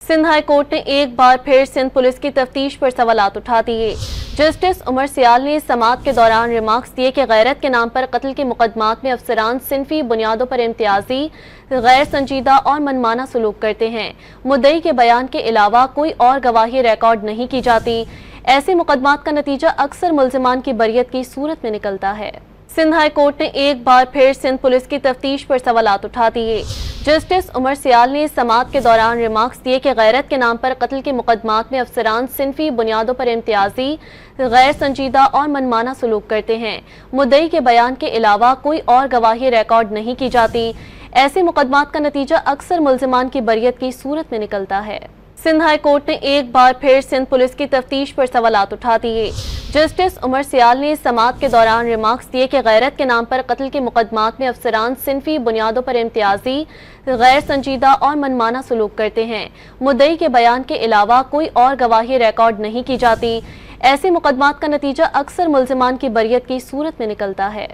Sindh high court ने एक बार फिर सिंध पुलिस की तफ्तीश पर सवालात उठा दिए। जस्टिस उमर सियाल ने समाअत के दौरान रिमार्क्स दिए कि गैरत के नाम पर कत्ल के मुकदमात में अफसरान सिनफी बुनियादों पर इम्तियाजी, गैर संजीदा और मनमाना सलूक करते हैं। मुद्दई के बयान के अलावा कोई और गवाही रिकॉर्ड नहीं की जाती। ऐसे मुकदमात का नतीजा अक्सर मुल्जिमान की बरियत की सूरत में निकलता है। सिंध हाई कोर्ट ने एक बार फिर सिंध पुलिस की तफ्तीश पर सवालात उठा दिए। जस्टिस उमर सियाल ने समाअत के दौरान रिमार्क्स दिए कि गैरत के नाम पर कत्ल के मुकदमात में अफसरान सिनफी बुनियादों पर इम्तियाजी, गैर संजीदा और मनमाना सलूक करते हैं। मुद्दई के बयान के अलावा कोई और गवाही रिकॉर्ड नहीं की जाती। ऐसे मुकदमात का नतीजा अक्सर मुल्जिमान की बरियत की सूरत में निकलता है। सिंध हाई कोर्ट ने एक बार फिर सिंध पुलिस की तफ्तीश पर सवालात उठा दिए। जस्टिस उमर सियाल ने समाअत के दौरान रिमार्क्स दिए कि गैरत के नाम पर कत्ल के मुकदमात में अफसरान सिनफी बुनियादों पर इम्तियाजी, गैर संजीदा और मनमाना सलूक करते हैं। मुद्दई के बयान के अलावा कोई और गवाही रिकॉर्ड नहीं की जाती। ऐसे मुकदमात का नतीजा अक्सर मुल्जिमान की बरियत की सूरत में निकलता है।